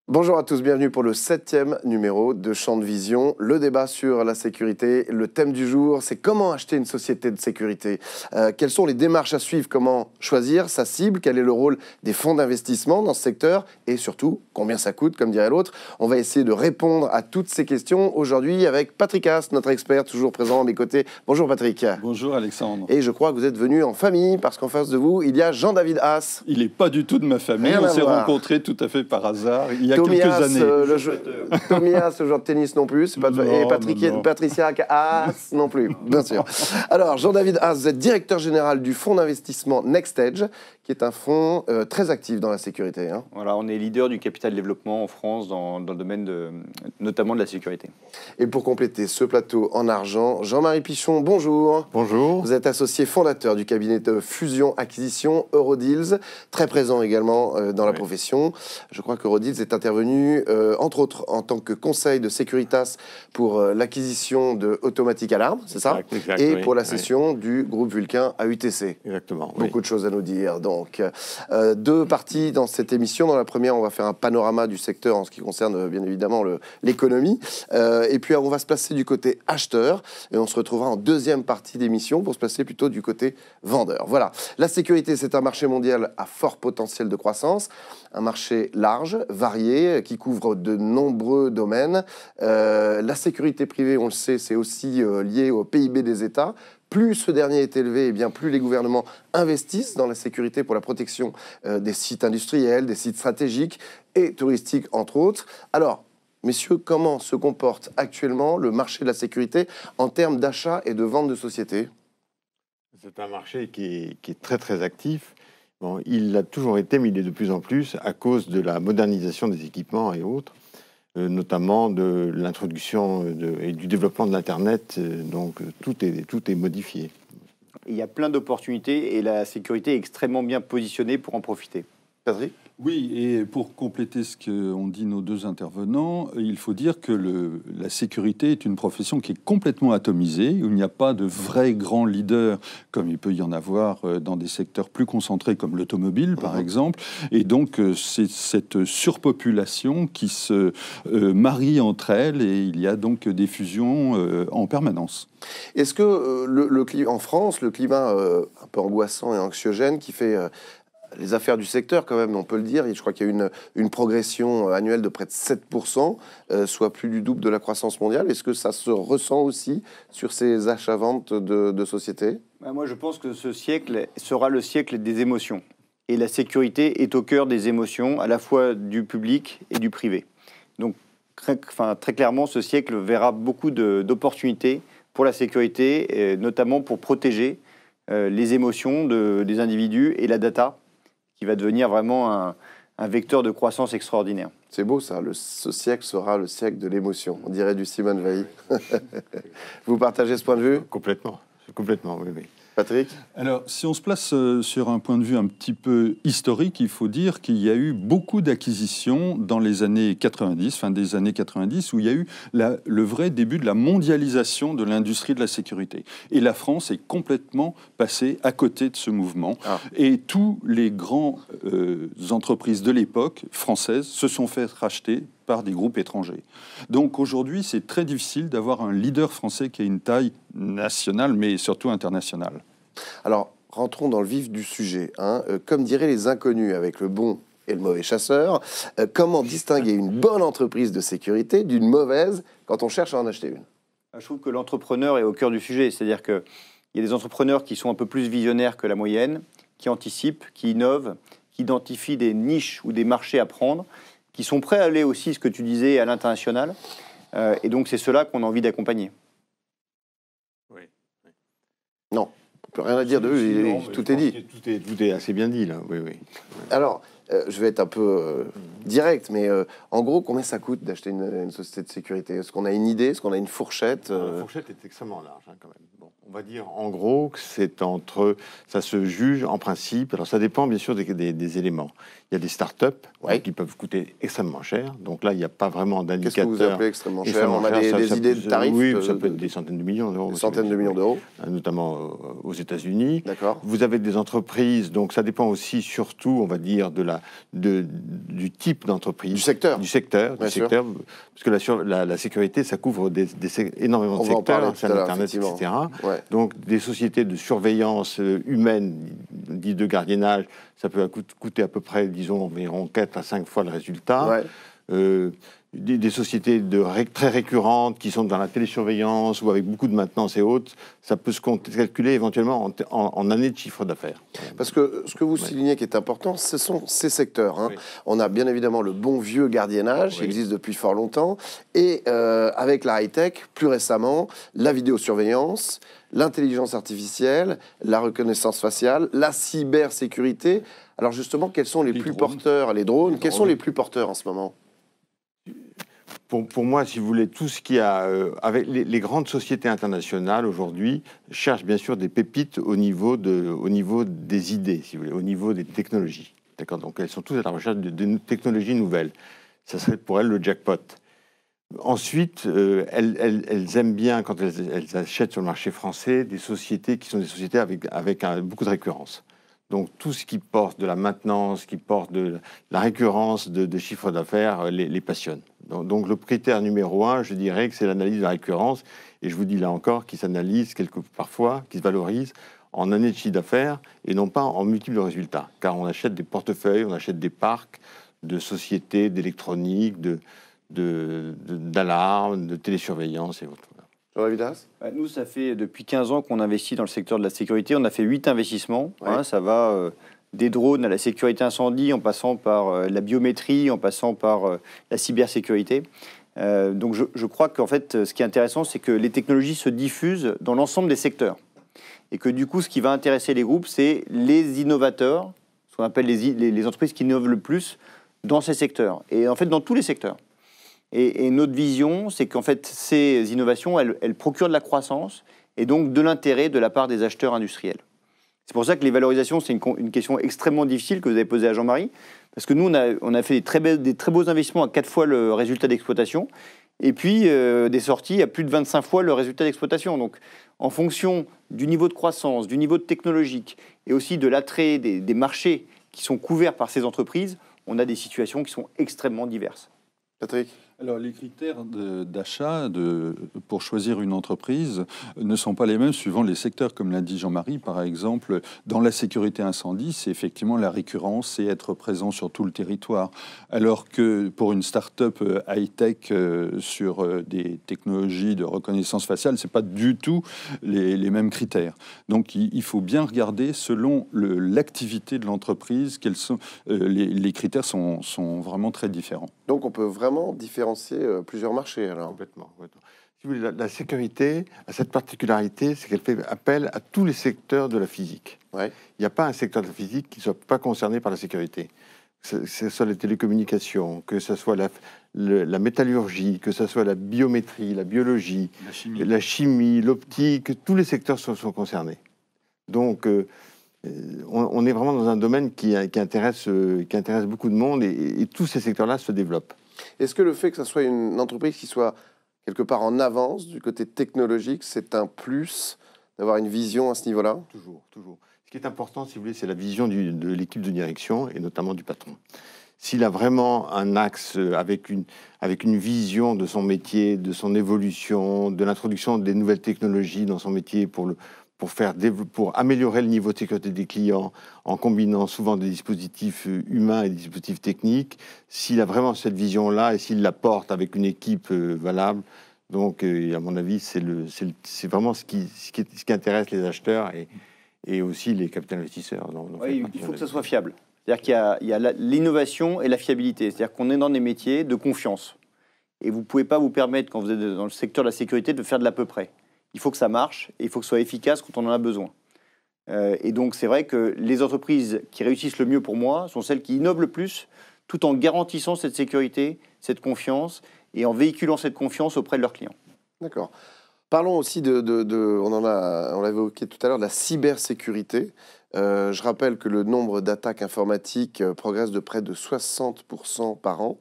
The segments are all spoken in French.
Bonjour à tous, bienvenue pour le 7e numéro de Champ de Vision. Le débat sur la sécurité, le thème du jour, c'est comment acheter une société de sécurité. Quelles sont les démarches à suivre, comment choisir sa cible, quel est le rôle des fonds d'investissement dans ce secteur et surtout, combien ça coûte, comme dirait l'autre. On va essayer de répondre à toutes ces questions aujourd'hui avec Patrick Haas, notre expert, toujours présent à mes côtés. Bonjour Patrick. Bonjour Alexandre. Et je crois que vous êtes venu en famille parce qu'en face de vous, il y a Jean-David Haas. Il n'est pas du tout de ma famille, Rien on à s'est voir. rencontrés tout à fait par hasard il y a Tommy quelques Haas, années. Tommy Haas, le joueur de tennis non plus, et Patricia Haas non plus, bien sûr. Alors, Jean-David Haas, vous êtes directeur général du fonds d'investissement NextEdge, qui est un fonds très actif dans la sécurité. Hein. Voilà, on est leader du capital développement en France dans le domaine notamment de la sécurité. Et pour compléter ce plateau en argent, Jean-Marie Pichon, bonjour. Bonjour. Vous êtes associé fondateur du cabinet de fusion-acquisition Eurodeals, très présent également dans la profession. Je crois qu'Eurodeals est intervenu, entre autres, en tant que conseil de Securitas pour l'acquisition de Automatic Alarm, c'est ça? Exact, et oui, pour la cession du groupe Vulcain à UTC. Exactement. Beaucoup de choses à nous dire. Donc, deux parties dans cette émission. Dans la première, on va faire un panorama du secteur en ce qui concerne, bien évidemment, l'économie. Et puis, on va se placer du côté acheteur. Et on se retrouvera en deuxième partie d'émission pour se placer plutôt du côté vendeur. Voilà. La sécurité, c'est un marché mondial à fort potentiel de croissance. Un marché large, varié, qui couvre de nombreux domaines. La sécurité privée, on le sait, c'est aussi lié au PIB des États. Plus ce dernier est élevé, eh bien plus les gouvernements investissent dans la sécurité pour la protection des sites industriels, des sites stratégiques et touristiques, entre autres. Alors, messieurs, comment se comporte actuellement le marché de la sécurité en termes d'achat et de vente de sociétés? C'est un marché qui est très très actif. Bon, il a toujours été, mais il est de plus en plus à cause de la modernisation des équipements et autres. Notamment de l'introduction et du développement de l'Internet. Donc, tout est modifié. Il y a plein d'opportunités et la sécurité est extrêmement bien positionnée pour en profiter. Patrick ? Oui, et pour compléter ce qu'ont dit nos deux intervenants, il faut dire que la sécurité est une profession qui est complètement atomisée, où il n'y a pas de vrais grands leaders, comme il peut y en avoir dans des secteurs plus concentrés, comme l'automobile, par exemple. Et donc, c'est cette surpopulation qui se marie entre elles, et il y a donc des fusions en permanence. Est-ce que en France, le climat un peu angoissant et anxiogène qui fait... les affaires du secteur, quand même, on peut le dire. Je crois qu'il y a une progression annuelle de près de 7%, soit plus du double de la croissance mondiale. Est-ce que ça se ressent aussi sur ces achats-ventes de sociétés? Moi, je pense que ce siècle sera le siècle des émotions. Et la sécurité est au cœur des émotions, à la fois du public et du privé. Donc, très clairement, ce siècle verra beaucoup d'opportunités pour la sécurité, et notamment pour protéger les émotions des individus et la data, qui va devenir vraiment un vecteur de croissance extraordinaire. C'est beau ça, ce siècle sera le siècle de l'émotion, on dirait du Simone Veil. Vous partagez ce point de vue? Complètement, oui. Patrick? Alors, si on se place sur un point de vue un petit peu historique, il faut dire qu'il y a eu beaucoup d'acquisitions dans les années 90, fin des années 90, où il y a eu le vrai début de la mondialisation de l'industrie de la sécurité. Et la France est complètement passée à côté de ce mouvement. Et tous les grands entreprises de l'époque françaises se sont fait racheter par des groupes étrangers. Donc aujourd'hui, c'est très difficile d'avoir un leader français qui a une taille nationale, mais surtout internationale. Alors, rentrons dans le vif du sujet. Comme diraient les inconnus avec le bon et le mauvais chasseur, comment distinguer une bonne entreprise de sécurité d'une mauvaise quand on cherche à en acheter une? Je trouve que l'entrepreneur est au cœur du sujet. C'est-à-dire qu'il y a des entrepreneurs qui sont un peu plus visionnaires que la moyenne, qui anticipent, qui innovent, qui identifient des niches ou des marchés à prendre, qui sont prêts à aller aussi, ce que tu disais, à l'international. Et donc, c'est cela qu'on a envie d'accompagner. Oui. Non, on ne peut rien à dire d'eux, tout est dit. Tout est assez bien dit, là, oui. Alors, je vais être un peu direct, mais en gros, combien ça coûte d'acheter une société de sécurité? Est-ce qu'on a une idée? Est-ce qu'on a une fourchette? La fourchette est extrêmement large, quand même. Bon, On va dire en gros que ça se juge en principe. Alors ça dépend bien sûr des éléments. Il y a des startups qui peuvent coûter extrêmement cher. Donc là, il n'y a pas vraiment d'indicateur. Qu'est-ce que vous appelez extrêmement cher? On a des idées de tarifs? Oui, ça peut être des centaines de millions d'euros. Des centaines de millions d'euros. Notamment aux États-Unis. D'accord. Vous avez des entreprises, donc ça dépend aussi surtout, on va dire, du type d'entreprise. Du secteur. Du secteur. Parce que la sécurité, ça couvre énormément de secteurs. C'est Internet, etc. Ouais. Donc, des sociétés de surveillance humaine, dites de gardiennage, ça peut coûter à peu près, disons, environ 4 à 5 fois le résultat. Ouais. Des sociétés très récurrentes qui sont dans la télésurveillance ou avec beaucoup de maintenance et autres, ça peut se calculer éventuellement en années de chiffre d'affaires. Parce que ce que vous soulignez qui est important, ce sont ces secteurs. Hein. Oui. On a bien évidemment le bon vieux gardiennage, qui existe depuis fort longtemps, et avec la high-tech, plus récemment, la vidéosurveillance, l'intelligence artificielle, la reconnaissance faciale, la cybersécurité. Alors justement, quels sont les plus porteurs? Les drones, quels sont les plus porteurs en ce moment? Pour moi, si vous voulez, tout ce qui a... avec les grandes sociétés internationales, aujourd'hui, cherchent bien sûr des pépites au niveau des idées, si vous voulez, au niveau des technologies. D'accord. Donc, elles sont toutes à la recherche de technologies nouvelles. Ça serait pour elles le jackpot. Ensuite, elles aiment bien, quand elles achètent sur le marché français, des sociétés qui sont des sociétés avec beaucoup de récurrence. Donc, tout ce qui porte de la maintenance, qui porte de la récurrence de chiffre d'affaires, les passionne. Donc, le critère numéro 1, je dirais que c'est l'analyse de la récurrence. Et je vous dis là encore qu'il s'analyse parfois, qui se valorise en années de chiffre d'affaires et non pas en multiples résultats. Car on achète des portefeuilles, on achète des parcs de sociétés, d'électronique, d'alarmes, de télésurveillance et autres. Nous, ça fait depuis 15 ans qu'on investit dans le secteur de la sécurité. On a fait 8 investissements. Ouais. Hein, ça va des drones à la sécurité incendie, en passant par la biométrie, en passant par la cybersécurité. Donc je crois qu'en fait, ce qui est intéressant, c'est que les technologies se diffusent dans l'ensemble des secteurs. Et que du coup, ce qui va intéresser les groupes, c'est les innovateurs, ce qu'on appelle les entreprises qui innovent le plus dans ces secteurs. Et en fait, dans tous les secteurs. Et notre vision, c'est qu'en fait, ces innovations, elles procurent de la croissance et donc de l'intérêt de la part des acheteurs industriels. C'est pour ça que les valorisations, c'est une question extrêmement difficile que vous avez posée à Jean-Marie, parce que nous, on a fait des très beaux investissements à 4 fois le résultat d'exploitation, et puis des sorties à plus de 25 fois le résultat d'exploitation. Donc, en fonction du niveau de croissance, du niveau technologique, et aussi de l'attrait des marchés qui sont couverts par ces entreprises, on a des situations qui sont extrêmement diverses. Patrick ? Alors, les critères d'achat pour choisir une entreprise ne sont pas les mêmes suivant les secteurs. Comme l'a dit Jean-Marie, par exemple, dans la sécurité incendie, c'est effectivement la récurrence et être présent sur tout le territoire. Alors que pour une start-up high-tech sur des technologies de reconnaissance faciale, ce n'est pas du tout les mêmes critères. Donc, il faut bien regarder selon l'activité de l'entreprise, quels sont, les critères sont vraiment très différents. Donc, on peut vraiment différencier plusieurs marchés, alors. Complètement. Si vous voulez, la sécurité a cette particularité, c'est qu'elle fait appel à tous les secteurs de la physique. Ouais. Il n'y a pas un secteur de la physique qui ne soit pas concerné par la sécurité. Que ce soit les télécommunications, que ce soit la métallurgie, que ce soit la biométrie, la biologie, la chimie, l'optique, tous les secteurs sont concernés. Donc, on est vraiment dans un domaine qui intéresse beaucoup de monde et tous ces secteurs-là se développent. Est-ce que le fait que ce soit une entreprise qui soit quelque part en avance du côté technologique, c'est un plus d'avoir une vision à ce niveau-là ? Toujours. Ce qui est important, si vous voulez, c'est la vision de l'équipe de direction et notamment du patron. S'il a vraiment un axe avec une vision de son métier, de son évolution, de l'introduction des nouvelles technologies dans son métier pour améliorer le niveau de sécurité des clients en combinant souvent des dispositifs humains et des dispositifs techniques, s'il a vraiment cette vision-là et s'il la porte avec une équipe valable, donc à mon avis, c'est vraiment ce qui intéresse les acheteurs et aussi les capitaux investisseurs. Oui, il faut que ça soit fiable. C'est-à-dire qu'il y a l'innovation et la fiabilité. C'est-à-dire qu'on est dans des métiers de confiance. Et vous ne pouvez pas vous permettre, quand vous êtes dans le secteur de la sécurité, de faire de l'à peu près. Il faut que ça marche et il faut que ce soit efficace quand on en a besoin. Et donc, c'est vrai que les entreprises qui réussissent le mieux pour moi sont celles qui innovent le plus, tout en garantissant cette sécurité, cette confiance et en véhiculant cette confiance auprès de leurs clients. D'accord. Parlons aussi on l'a évoqué tout à l'heure, de la cybersécurité. Je rappelle que le nombre d'attaques informatiques progresse de près de 60% par an.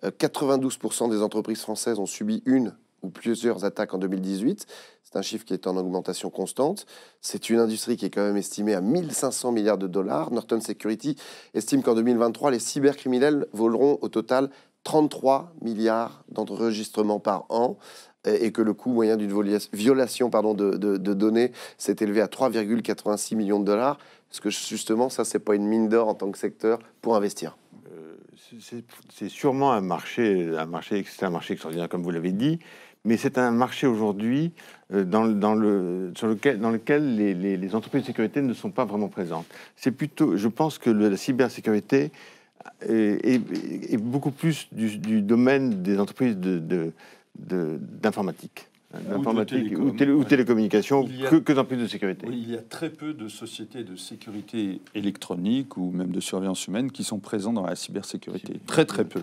92% des entreprises françaises ont subi une ou plusieurs attaques en 2018. C'est un chiffre qui est en augmentation constante. C'est une industrie qui est quand même estimée à 1500 milliards de dollars. Norton Security estime qu'en 2023, les cybercriminels voleront au total 33 milliards d'enregistrements par an et que le coût moyen d'une violation de données s'est élevé à 3,86 millions de dollars. Parce que justement, ça, c'est pas une mine d'or en tant que secteur pour investir. C'est sûrement un marché extraordinaire, comme vous l'avez dit, mais c'est un marché aujourd'hui dans lequel les entreprises de sécurité ne sont pas vraiment présentes. C'est plutôt, je pense que la cybersécurité est beaucoup plus du domaine des entreprises d'informatique. Ou télécommunications que d'entreprises de sécurité. Oui, il y a très peu de sociétés de sécurité électronique ou même de surveillance humaine qui sont présentes dans la cybersécurité. Très peu.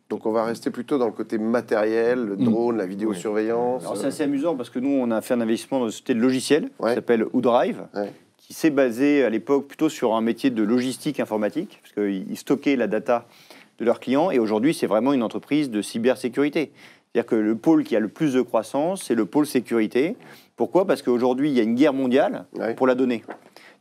Donc on va rester plutôt dans le côté matériel, le drone, la vidéosurveillance. Alors c'est assez amusant parce que nous, on a fait un investissement dans une société de logiciels qui s'appelle WhoDrive, qui s'est basé à l'époque plutôt sur un métier de logistique informatique, parce qu'ils stockaient la data de leurs clients, et aujourd'hui, c'est vraiment une entreprise de cybersécurité. C'est-à-dire que le pôle qui a le plus de croissance, c'est le pôle sécurité. Pourquoi ? Parce qu'aujourd'hui, il y a une guerre mondiale pour la donnée.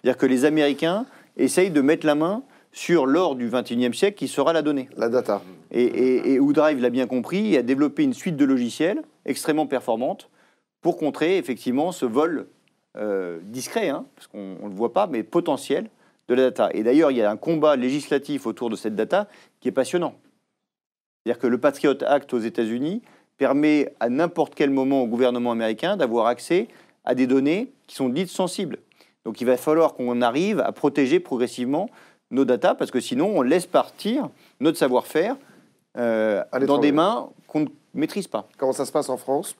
C'est-à-dire que les Américains essayent de mettre la main sur l'or du XXIe siècle qui sera la donnée. La data. Et WhoDrive l'a bien compris et a développé une suite de logiciels extrêmement performante pour contrer effectivement ce vol discret, parce qu'on ne le voit pas, mais potentiel de la data. Et d'ailleurs, il y a un combat législatif autour de cette data qui est passionnant. C'est-à-dire que le Patriot Act aux États-Unis permet à n'importe quel moment au gouvernement américain d'avoir accès à des données qui sont dites sensibles. Donc il va falloir qu'on arrive à protéger progressivement nos datas, parce que sinon on laisse partir notre savoir-faire dans des mains qu'on ne maîtrise pas. Comment ça se passe en France,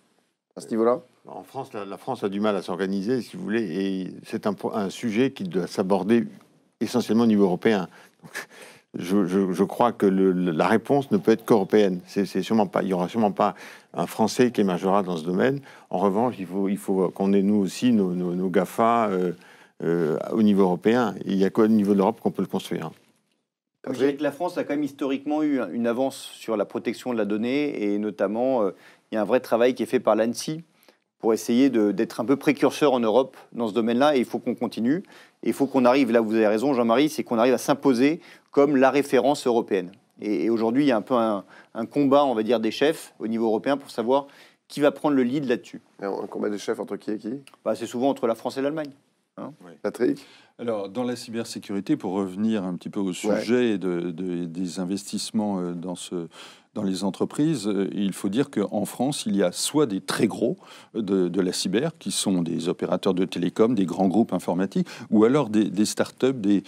à ce niveau-là ? En France, la France a du mal à s'organiser, si vous voulez, et c'est un sujet qui doit s'aborder essentiellement au niveau européen. Donc, je crois que la réponse ne peut être qu'européenne. Il n'y aura sûrement pas un Français qui émergera dans ce domaine. En revanche, il faut qu'on ait nous aussi nos GAFA au niveau européen. Il n'y a qu'au niveau de l'Europe qu'on peut le construire. Je dirais que la France a quand même historiquement eu une avance sur la protection de la donnée, et notamment, il y a un vrai travail qui est fait par l'ANSSI pour essayer d'être un peu précurseur en Europe dans ce domaine-là, et il faut qu'on continue. Et il faut qu'on arrive, là où vous avez raison Jean-Marie, c'est qu'on arrive à s'imposer comme la référence européenne. Et aujourd'hui, il y a un peu un combat, on va dire, des chefs au niveau européen pour savoir qui va prendre le lead là-dessus. Un combat des chefs entre qui et qui ? C'est souvent entre la France et l'Allemagne. Patrick ? Alors, dans la cybersécurité, pour revenir un petit peu au sujet des investissements dans les entreprises, il faut dire qu'en France, il y a soit des très gros de la cyber, qui sont des opérateurs de télécom, des grands groupes informatiques, ou alors des startups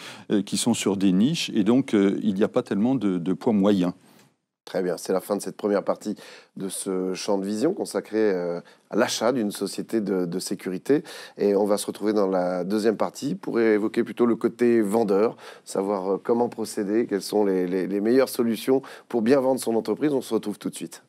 qui sont sur des niches, et donc il n'y a pas tellement de poids moyen. Très bien, c'est la fin de cette première partie de ce champ de vision consacré à l'achat d'une société de sécurité. Et on va se retrouver dans la deuxième partie pour évoquer plutôt le côté vendeur, savoir comment procéder, quelles sont les meilleures solutions pour bien vendre son entreprise. On se retrouve tout de suite.